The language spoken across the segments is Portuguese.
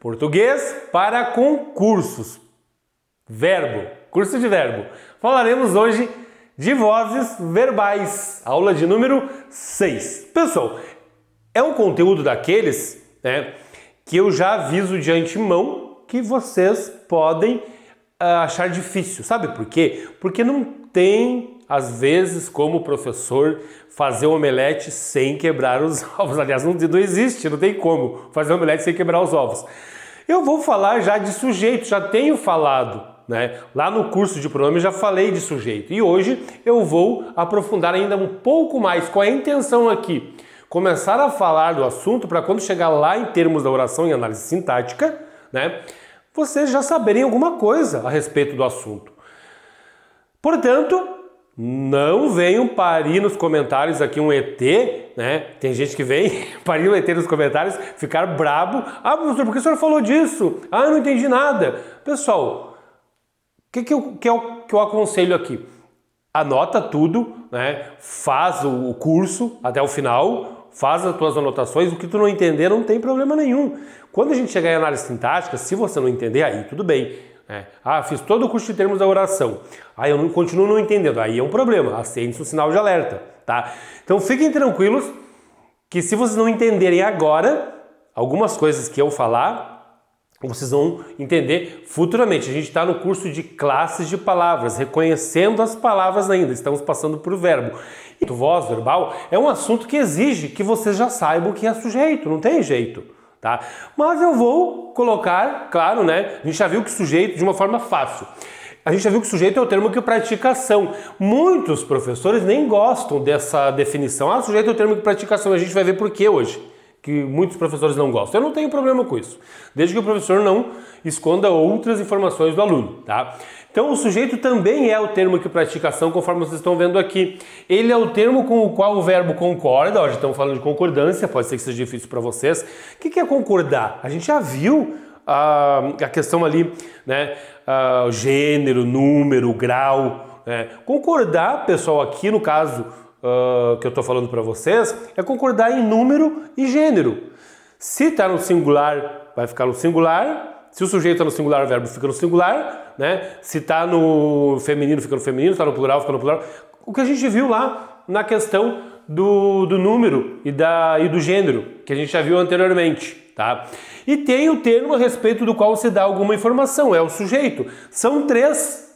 Português para concursos. Verbo, curso de verbo. Falaremos hoje de vozes verbais, aula de número 6. Pessoal, é um conteúdo daqueles, que eu já aviso de antemão que vocês podem achar difícil. Sabe por quê? Porque não tem, às vezes, como professor, fazer um omelete sem quebrar os ovos. Aliás, não existe, não tem como fazer um omelete sem quebrar os ovos. Eu vou falar já de sujeito, já tenho falado, Lá no curso de pronome já falei de sujeito. E hoje eu vou aprofundar ainda um pouco mais. Qual é a intenção aqui? Começar a falar do assunto para quando chegar lá em termos da oração e análise sintática, vocês já saberem alguma coisa a respeito do assunto. Portanto, não venham parir nos comentários aqui um ET, Tem gente que vem parir um ET nos comentários, ficar brabo. Ah, professor, por que o senhor falou disso? Ah, eu não entendi nada. Pessoal, o que eu aconselho aqui? Anota tudo, Faz o curso até o final, faz as tuas anotações. O que tu não entender não tem problema nenhum. Quando a gente chegar em análise sintática, se você não entender, aí tudo bem. Fiz todo o curso de termos da oração. Aí eu continuo não entendendo. Aí é um problema. Acende-se o sinal de alerta, tá? Então fiquem tranquilos que se vocês não entenderem agora algumas coisas que eu falar, vocês vão entender futuramente. A gente está no curso de classes de palavras, reconhecendo as palavras ainda. Estamos passando por verbo. E voz verbal é um assunto que exige que vocês já saibam o que é sujeito. Não tem jeito. Tá? Mas eu vou colocar, claro, A gente já viu que sujeito de uma forma fácil. A gente já viu que sujeito é o termo que pratica ação. Muitos professores nem gostam dessa definição. Sujeito é o termo que pratica ação. A gente vai ver por que hoje que muitos professores não gostam. Eu não tenho problema com isso, desde que o professor não esconda outras informações do aluno, tá? Então o sujeito também é o termo que pratica ação, conforme vocês estão vendo aqui. Ele é o termo com o qual o verbo concorda. Já estamos falando de concordância, pode ser que seja difícil para vocês. O que é concordar? A gente já viu a questão ali, o gênero, número, grau. Concordar, pessoal, aqui no caso que eu estou falando para vocês, é concordar em número e gênero. Se está no singular, vai ficar no singular. Se o sujeito está no singular, o verbo fica no singular, Se está no feminino, fica no feminino. Se está no plural, fica no plural. O que a gente viu lá na questão do número e do gênero, que a gente já viu anteriormente, tá? E tem o termo a respeito do qual se dá alguma informação, é o sujeito. São três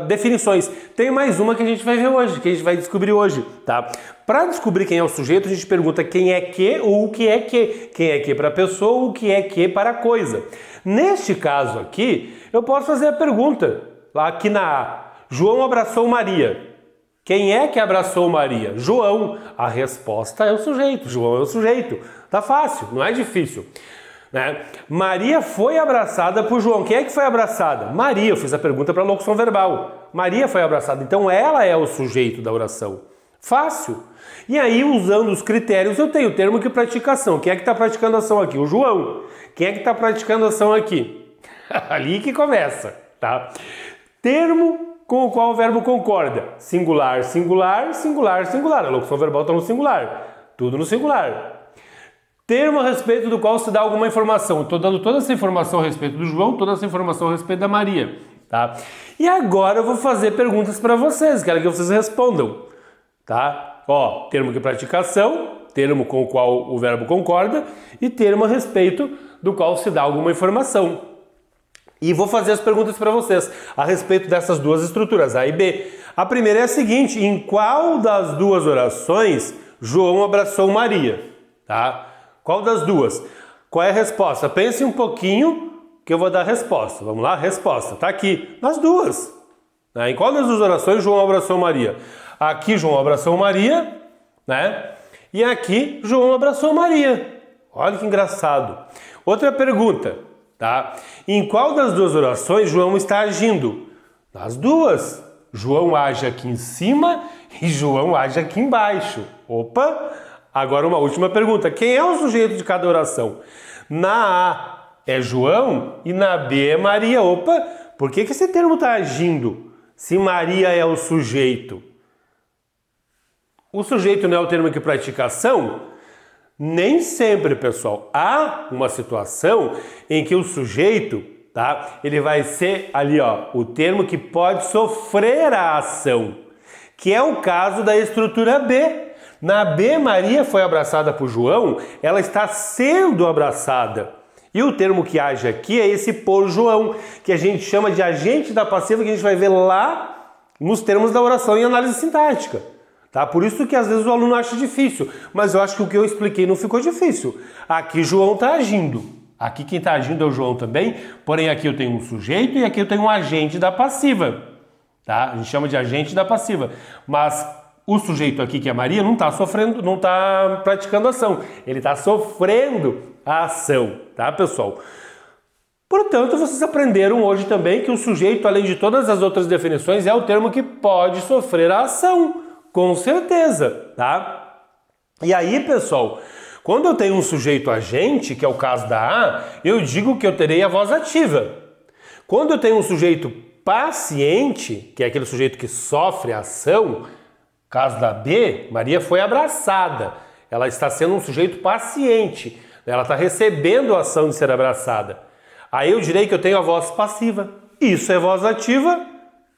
definições. Tem mais uma que a gente vai ver hoje, que a gente vai descobrir hoje, tá? Para descobrir quem é o sujeito, a gente pergunta quem é que ou o que é que. Quem é que para a pessoa ou o que é que para a coisa. Neste caso aqui, eu posso fazer a pergunta, lá aqui na A. João abraçou Maria. Quem é que abraçou Maria? João. A resposta é o sujeito. João é o sujeito. Tá fácil, não é difícil. Maria foi abraçada por João. Quem é que foi abraçada? Maria. Eu fiz a pergunta para a locução verbal. Maria foi abraçada. Então ela é o sujeito da oração. Fácil. E aí, usando os critérios, eu tenho o termo que pratica ação. Quem é que está praticando ação aqui? O João. Quem é que está praticando ação aqui? Ali que começa, tá? Termo com o qual o verbo concorda. Singular, singular, singular, singular. A locução verbal está no singular. Tudo no singular. Termo a respeito do qual se dá alguma informação. Estou dando toda essa informação a respeito do João, toda essa informação a respeito da Maria, tá? E agora eu vou fazer perguntas para vocês, quero que vocês respondam, tá? Termo que pratica ação, termo com o qual o verbo concorda e termo a respeito do qual se dá alguma informação. E vou fazer as perguntas para vocês a respeito dessas duas estruturas, A e B. A primeira é a seguinte: em qual das duas orações João abraçou Maria? Tá? Qual das duas? Qual é a resposta? Pense um pouquinho que eu vou dar a resposta. Vamos lá? Resposta. Está aqui. Nas duas. Em qual das duas orações João abraçou Maria? Aqui João abraçou Maria, E aqui João abraçou Maria. Olha que engraçado. Outra pergunta, tá? Em qual das duas orações João está agindo? Nas duas. João age aqui em cima e João age aqui embaixo. Opa! Agora uma última pergunta. Quem é o sujeito de cada oração? Na A é João e na B é Maria. Opa! Por que esse termo está agindo se Maria é o sujeito? O sujeito não é o termo que pratica ação? Nem sempre, pessoal. Há uma situação em que o sujeito, tá? Ele vai ser ali, ó, o termo que pode sofrer a ação, que é o caso da estrutura B. Na B, Maria foi abraçada por João, ela está sendo abraçada. E o termo que age aqui é esse por João, que a gente chama de agente da passiva, que a gente vai ver lá nos termos da oração em análise sintática. Tá? Por isso que às vezes o aluno acha difícil, mas eu acho que o que eu expliquei não ficou difícil. Aqui João está agindo. Aqui quem está agindo é o João também, porém aqui eu tenho um sujeito e aqui eu tenho um agente da passiva. Tá? A gente chama de agente da passiva. Mas o sujeito aqui, que é Maria, não está sofrendo, não está praticando ação. Ele está sofrendo a ação, tá, pessoal? Portanto, vocês aprenderam hoje também que o sujeito, além de todas as outras definições, é o termo que pode sofrer a ação, com certeza, tá? E aí, pessoal, quando eu tenho um sujeito agente, que é o caso da A, eu digo que eu terei a voz ativa. Quando eu tenho um sujeito paciente, que é aquele sujeito que sofre a ação, caso da B, Maria foi abraçada. Ela está sendo um sujeito paciente. Ela está recebendo a ação de ser abraçada. Aí eu direi que eu tenho a voz passiva. Isso é voz ativa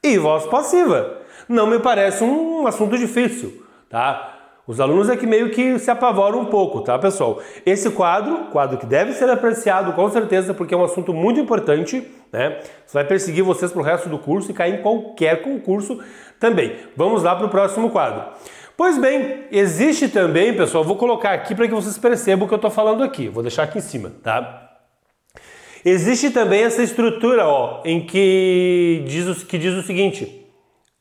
e voz passiva. Não me parece um assunto difícil, tá? Os alunos é que meio que se apavoram um pouco, tá, pessoal? Esse quadro que deve ser apreciado com certeza, porque é um assunto muito importante, né? Isso vai perseguir vocês pro resto do curso e cair em qualquer concurso também. Vamos lá para o próximo quadro. Pois bem, existe também, pessoal, vou colocar aqui para que vocês percebam o que eu estou falando aqui. Vou deixar aqui em cima, tá? Existe também essa estrutura, ó, em que diz o seguinte: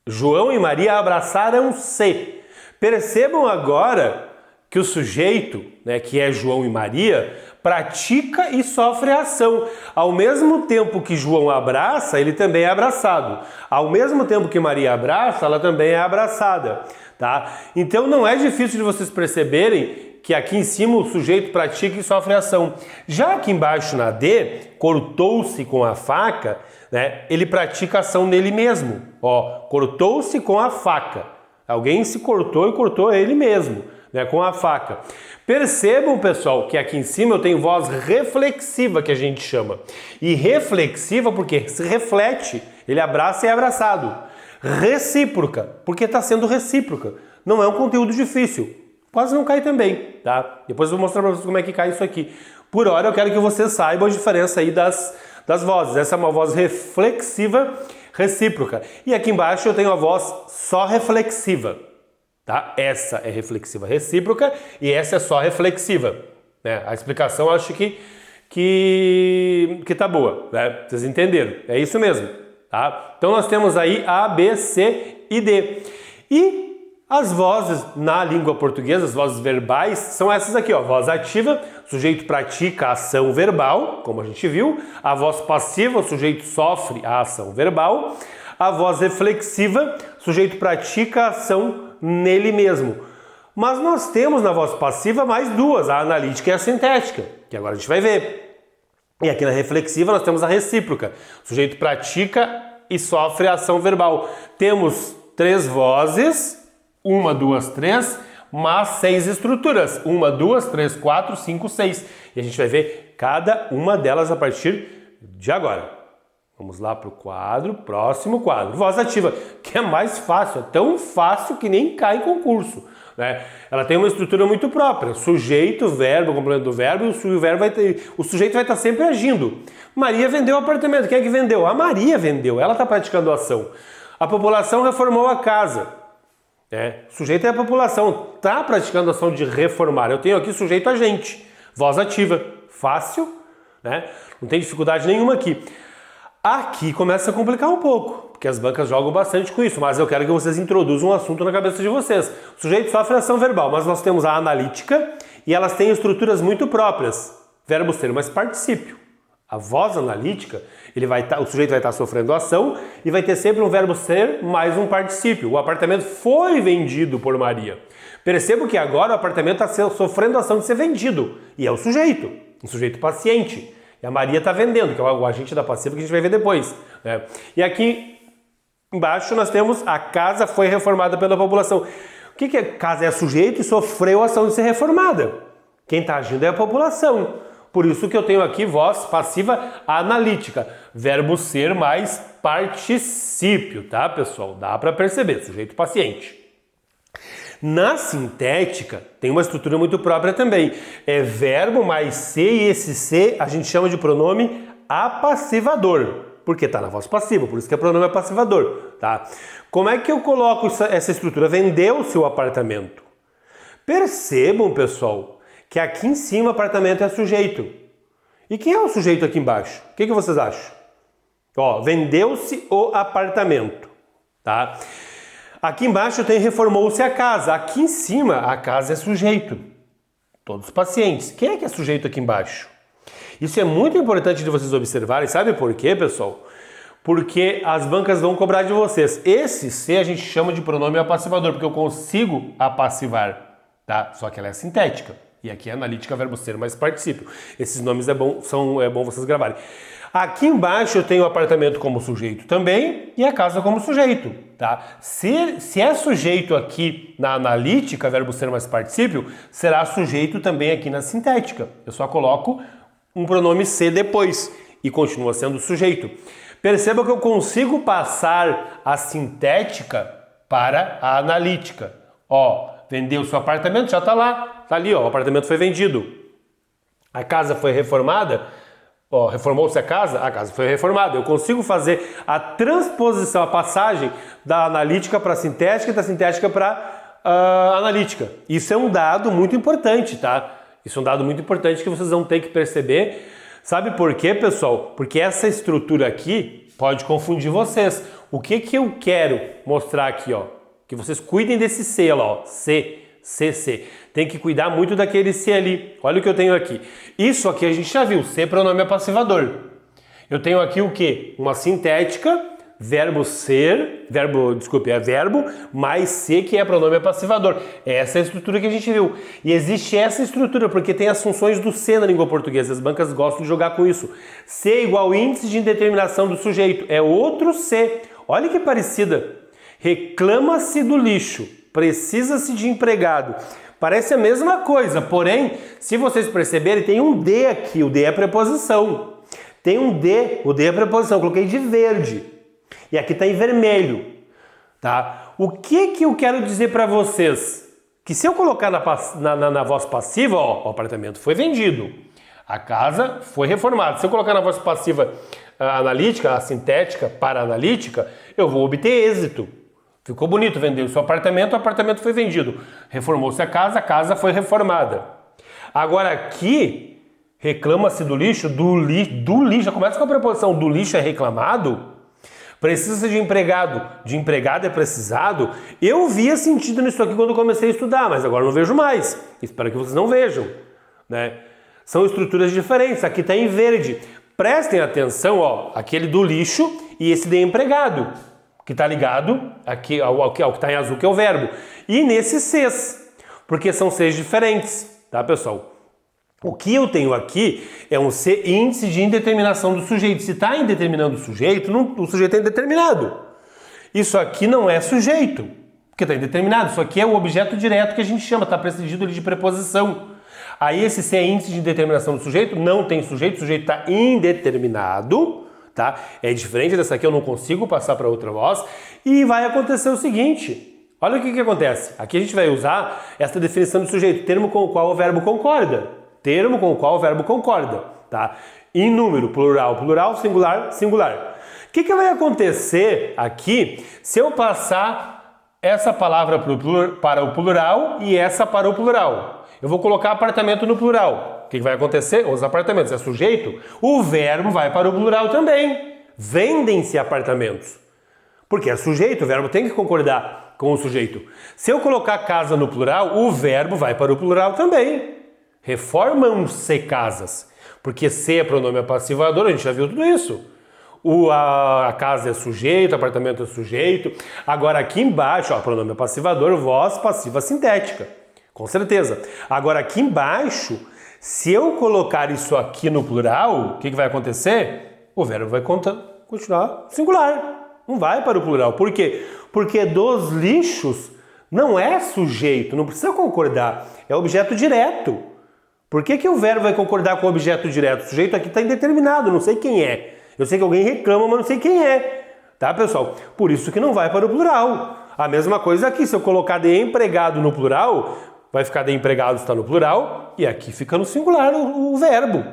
João e Maria abraçaram-se. Percebam agora que o sujeito, né, que é João e Maria, pratica e sofre a ação. Ao mesmo tempo que João abraça, ele também é abraçado. Ao mesmo tempo que Maria abraça, ela também é abraçada, tá? Então não é difícil de vocês perceberem que aqui em cima o sujeito pratica e sofre a ação. Já aqui embaixo na D, cortou-se com a faca, né, ele pratica a ação nele mesmo. Ó, cortou-se com a faca. Alguém se cortou e cortou ele mesmo, né, com a faca. Percebam, pessoal, que aqui em cima eu tenho voz reflexiva, que a gente chama. E reflexiva porque se reflete, ele abraça e é abraçado. Recíproca, porque está sendo recíproca. Não é um conteúdo difícil. Quase não cai também, tá? Depois eu vou mostrar para vocês como é que cai isso aqui. Por hora eu quero que vocês saibam a diferença aí das vozes. Essa é uma voz reflexiva, recíproca. E aqui embaixo eu tenho a voz só reflexiva, tá? Essa é reflexiva recíproca e essa é só reflexiva, né? A explicação eu acho que tá boa, né? Vocês entenderam? É isso mesmo, tá? Então nós temos aí A, B, C e D. E as vozes na língua portuguesa, as vozes verbais, são essas aqui, ó. Voz ativa, o sujeito pratica a ação verbal, como a gente viu. A voz passiva, o sujeito sofre a ação verbal. A voz reflexiva, o sujeito pratica a ação nele mesmo. Mas nós temos na voz passiva mais duas, a analítica e a sintética, que agora a gente vai ver. E aqui na reflexiva nós temos a recíproca. O sujeito pratica e sofre a ação verbal. Temos 3 vozes, 1, 2, 3, mas 6 estruturas. 1, 2, 3, 4, 5, 6. E a gente vai ver cada uma delas a partir de agora. Vamos lá para o quadro, próximo quadro. Voz ativa, que é mais fácil, é tão fácil que nem cai em concurso, né? Ela tem uma estrutura muito própria. Sujeito, verbo, complemento do verbo, e o sujeito vai estar sempre agindo. Maria vendeu o apartamento. Quem é que vendeu? A Maria vendeu, ela está praticando a ação. A população reformou a casa. O sujeito é a população, está praticando a ação de reformar. Eu tenho aqui sujeito agente, voz ativa, fácil, né? Não tem dificuldade nenhuma aqui. Aqui começa a complicar um pouco, porque as bancas jogam bastante com isso, mas eu quero que vocês introduzam um assunto na cabeça de vocês. O sujeito sofre ação verbal, mas nós temos a analítica e elas têm estruturas muito próprias. Verbo ser mais particípio. A voz analítica, o sujeito vai estar sofrendo ação e vai ter sempre um verbo ser mais um particípio. O apartamento foi vendido por Maria. Percebo que agora o apartamento está sofrendo a ação de ser vendido. E é o sujeito, um sujeito paciente. E a Maria está vendendo, que é o agente da passiva que a gente vai ver depois, né? E aqui embaixo nós temos a casa foi reformada pela população. O que é casa? É sujeito e sofreu a ação de ser reformada. Quem está agindo é a população. Por isso que eu tenho aqui voz passiva analítica. Verbo ser mais particípio, tá, pessoal? Dá para perceber, sujeito paciente. Na sintética, tem uma estrutura muito própria também. É verbo mais ser, e esse ser a gente chama de pronome apassivador, porque está na voz passiva, por isso que é pronome apassivador, tá? Como é que eu coloco essa estrutura? Vendeu o seu apartamento. Percebam, pessoal, que aqui em cima o apartamento é sujeito. E quem é o sujeito aqui embaixo? O que vocês acham? Ó, vendeu-se o apartamento, tá? Aqui embaixo tem reformou-se a casa. Aqui em cima a casa é sujeito. Todos os pacientes. Quem é que é sujeito aqui embaixo? Isso é muito importante de vocês observarem. Sabe por quê, pessoal? Porque as bancas vão cobrar de vocês. Esse ser a gente chama de pronome apassivador, porque eu consigo apassivar, tá? Só que ela é sintética. E aqui é analítica, verbo ser mais particípio. Esses nomes é bom vocês gravarem. Aqui embaixo eu tenho o apartamento como sujeito também e a casa como sujeito, tá? Se é sujeito aqui na analítica, verbo ser mais particípio, será sujeito também aqui na sintética. Eu só coloco um pronome ser depois e continua sendo sujeito. Perceba que eu consigo passar a sintética para a analítica. Ó, vendeu seu apartamento, já tá lá, tá ali, ó, o apartamento foi vendido. A casa foi reformada, ó, reformou-se a casa foi reformada. Eu consigo fazer a transposição, a passagem da analítica para a sintética e da sintética para a analítica. Isso é um dado muito importante, tá? Isso é um dado muito importante que vocês vão ter que perceber. Sabe por quê, pessoal? Porque essa estrutura aqui pode confundir vocês. O que eu quero mostrar aqui, ó? Que vocês cuidem desse C lá, ó. C. Tem que cuidar muito daquele C ali. Olha o que eu tenho aqui. Isso aqui a gente já viu. C é pronome apassivador. Eu tenho aqui o quê? Uma sintética, verbo ser, verbo mais ser, que é pronome apassivador. Essa é a estrutura que a gente viu. E existe essa estrutura porque tem as funções do C na língua portuguesa. As bancas gostam de jogar com isso. C igual índice de indeterminação do sujeito. É outro C. Olha que parecida. Reclama-se do lixo. Precisa-se de empregado. Parece a mesma coisa, porém, se vocês perceberem, tem um D aqui. O D é preposição. Tem um D, o D é preposição. Eu coloquei de verde. E aqui está em vermelho, tá? O que eu quero dizer para vocês? Que se eu colocar na voz passiva, ó, o apartamento foi vendido, a casa foi reformada. Se eu colocar na voz passiva analítica, a sintética para a analítica, eu vou obter êxito. Ficou bonito, vendeu o seu apartamento, o apartamento foi vendido. Reformou-se a casa foi reformada. Agora aqui, reclama-se do lixo, do lixo, começa com a preposição do lixo é reclamado. Precisa de empregado, de empregado é precisado. Eu via sentido nisso aqui quando comecei a estudar, mas agora não vejo mais. Espero que vocês não vejam, né? São estruturas diferentes. Aqui está em verde. Prestem atenção, ó, aquele do lixo e esse de empregado, que está ligado aqui ao que está em azul, que é o verbo. E nesse Cs, porque são Cs diferentes, tá, pessoal? O que eu tenho aqui é um C, índice de indeterminação do sujeito. Se está indeterminando o sujeito, o sujeito é indeterminado. Isso aqui não é sujeito, porque está indeterminado. Isso aqui é o objeto direto que a gente chama, está precedido ali de preposição. Aí esse C é índice de indeterminação do sujeito, não tem sujeito, o sujeito está indeterminado, tá? É diferente dessa aqui, eu não consigo passar para outra voz. E vai acontecer o seguinte, olha o que acontece. Aqui a gente vai usar essa definição do sujeito, termo com o qual o verbo concorda. Termo com o qual o verbo concorda, tá? Em número, plural, plural, singular, singular. O que vai acontecer aqui se eu passar essa palavra para o plural e essa para o plural? Eu vou colocar apartamento no plural. O que vai acontecer? Os apartamentos é sujeito, o verbo vai para o plural também. Vendem-se apartamentos. Porque é sujeito, o verbo tem que concordar com o sujeito. Se eu colocar casa no plural, o verbo vai para o plural também. Reformam-se casas, porque se é pronome apassivador, a gente já viu tudo isso. A casa é sujeito, o apartamento é sujeito. Agora aqui embaixo, ó, pronome apassivador, voz passiva sintética, com certeza. Agora aqui embaixo, se eu colocar isso aqui no plural, o que vai acontecer? O verbo vai continuar singular, não vai para o plural. Por quê? Porque dos lixos não é sujeito, não precisa concordar, é objeto direto. Por que o verbo vai concordar com o objeto direto? O sujeito aqui está indeterminado, não sei quem é. Eu sei que alguém reclama, mas não sei quem é. Tá, pessoal? Por isso que não vai para o plural. A mesma coisa aqui, se eu colocar de empregado no plural, vai ficar de empregado está no plural e aqui fica no singular o verbo.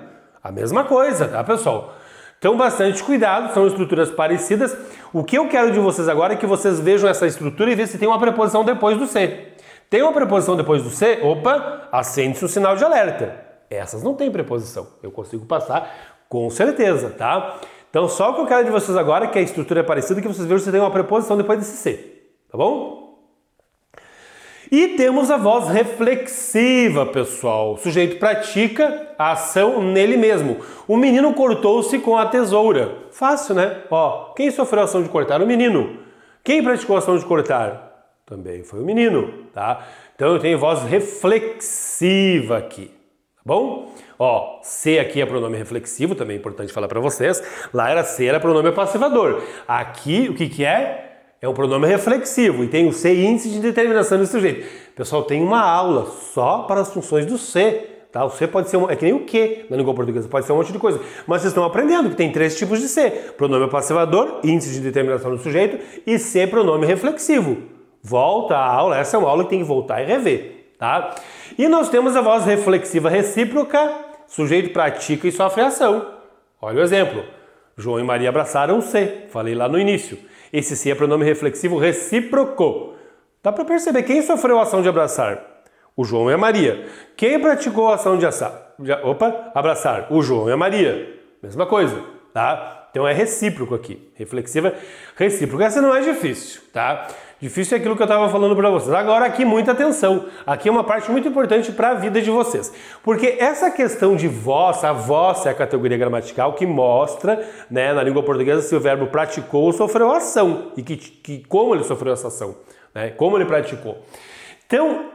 A mesma coisa, tá, pessoal? Então, bastante cuidado, são estruturas parecidas. O que eu quero de vocês agora é que vocês vejam essa estrutura e vejam se tem uma preposição depois do C. Tem uma preposição depois do C? Opa, acende-se um sinal de alerta. Essas não tem preposição. Eu consigo passar com certeza, tá? Então, só o que eu quero de vocês agora, que a estrutura é parecida, que vocês vejam se tem uma preposição depois desse C. Tá bom? E temos a voz reflexiva, pessoal. O sujeito pratica a ação nele mesmo. O menino cortou-se com a tesoura. Fácil, né? Ó, quem sofreu a ação de cortar? O menino. Quem praticou a ação de cortar? Também foi o menino, tá? Então eu tenho voz reflexiva aqui, tá bom? Ó, C aqui é pronome reflexivo, também é importante falar para vocês. Lá era C, era pronome passivador. Aqui, o que é? É um pronome reflexivo e tem o C, índice de determinação do sujeito. Pessoal, tem uma aula só para as funções do C, tá? O C pode ser, é que nem o que na língua portuguesa, pode ser um monte de coisa. Mas vocês estão aprendendo que tem 3 tipos de C. Pronome passivador, índice de determinação do sujeito e C, pronome reflexivo. Volta a aula, essa é uma aula que tem que voltar e rever, tá? E nós temos a voz reflexiva recíproca, sujeito pratica e sofre ação. Olha o exemplo. João e Maria abraçaram-se, falei lá no início. Esse sim é pronome reflexivo recíproco. Dá para perceber quem sofreu a ação de abraçar? O João e a Maria. Quem praticou a ação de abraçar? O João e a Maria. Mesma coisa, tá? Então é recíproco aqui. Reflexiva, recíproco. Essa não é difícil, tá? Difícil é aquilo que eu estava falando para vocês. Agora aqui, muita atenção. Aqui é uma parte muito importante para a vida de vocês. Porque essa questão de voz, a voz é a categoria gramatical que mostra, né, na língua portuguesa se o verbo praticou ou sofreu ação. E como ele sofreu essa ação, né? Como ele praticou. Então,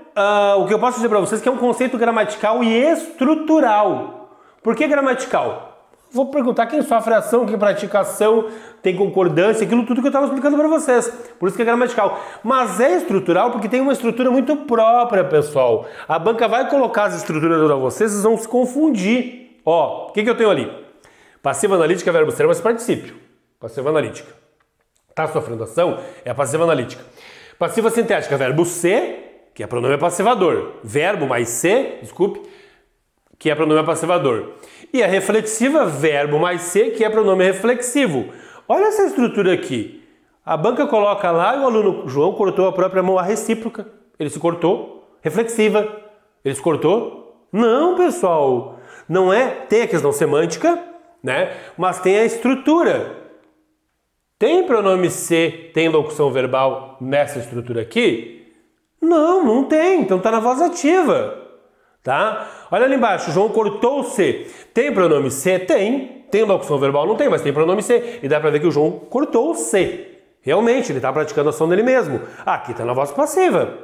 o que eu posso dizer para vocês é que é um conceito gramatical e estrutural. Por que gramatical? Vou perguntar quem sofre ação, quem pratica ação, tem concordância, aquilo tudo que eu estava explicando para vocês. Por isso que é gramatical. Mas é estrutural porque tem uma estrutura muito própria, pessoal. A banca vai colocar as estruturas para vocês vão se confundir. Ó, o que eu tenho ali? Passiva analítica, verbo ser, mas particípio. Passiva analítica. Tá sofrendo ação? É a passiva analítica. Passiva sintética, verbo ser, que é pronome passivador. Verbo mais ser, desculpe, que é pronome passivador. E a reflexiva, verbo mais ser, que é pronome reflexivo. Olha essa estrutura aqui. A banca coloca lá e o aluno João cortou a própria mão, a recíproca. Ele se cortou. Reflexiva. Ele se cortou? Não, pessoal. Não é. Tem a questão semântica, né? Mas tem a estrutura. Tem pronome ser, tem locução verbal nessa estrutura aqui? Não, não tem. Então tá na voz ativa. Tá? Olha ali embaixo, João cortou-se. Tem pronome se? Tem. Tem locução verbal? Não tem, mas tem pronome se. E dá pra ver que o João cortou-se. Realmente, ele tá praticando a ação dele mesmo. Aqui tá na voz passiva.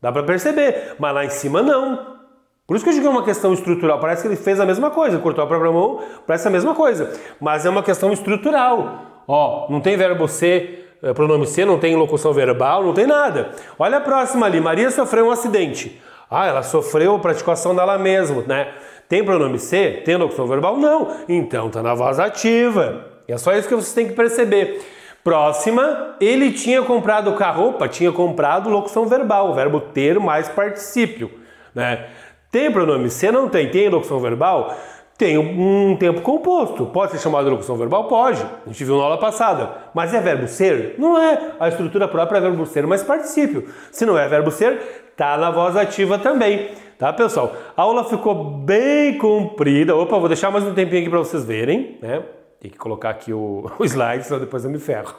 Dá pra perceber. Mas lá em cima não. Por isso que eu digo que é uma questão estrutural. Parece que ele fez a mesma coisa. Cortou a própria mão, parece a mesma coisa. Mas é uma questão estrutural. Ó, não tem verbo ser, pronome ser, não tem locução verbal, não tem nada. Olha a próxima ali. Maria sofreu um acidente. Ah, ela sofreu, praticou a ação dela mesma, né? Tem pronome ser? Tem locução verbal? Não. Então tá na voz ativa. E é só isso que vocês têm que perceber. Próxima, ele tinha comprado o carro. Opa, tinha comprado locução verbal. Verbo ter mais particípio, né? Tem pronome ser? Não tem. Tem locução verbal? Tem um tempo composto. Pode ser chamado de locução verbal? Pode. A gente viu na aula passada. Mas é verbo ser? Não é. A estrutura própria é verbo ser mais particípio. Se não é verbo ser, tá na voz ativa também. Tá, pessoal? A aula ficou bem comprida. Opa, vou deixar mais um tempinho aqui para vocês verem, né? Tem que colocar aqui o slide, senão depois eu me ferro.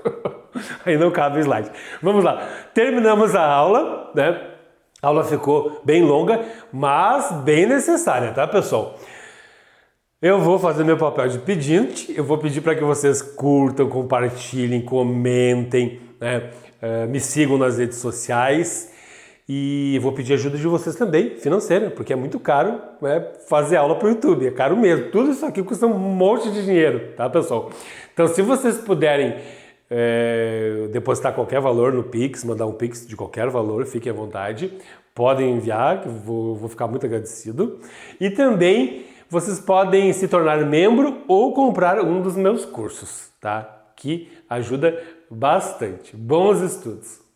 Aí não cabe o slide. Vamos lá. Terminamos a aula, né? A aula ficou bem longa, mas bem necessária, tá, pessoal? Eu vou fazer meu papel de pedinte, eu vou pedir para que vocês curtam, compartilhem, comentem, né? Me sigam nas redes sociais e vou pedir ajuda de vocês também, financeira, porque é muito caro, né, fazer aula para o YouTube, é caro mesmo. Tudo isso aqui custa um monte de dinheiro, tá, pessoal? Então, se vocês puderem depositar qualquer valor no Pix, mandar um Pix de qualquer valor, fiquem à vontade. podem enviar, que eu vou ficar muito agradecido. E também vocês podem se tornar membro ou comprar um dos meus cursos, tá? Que ajuda bastante. Bons estudos!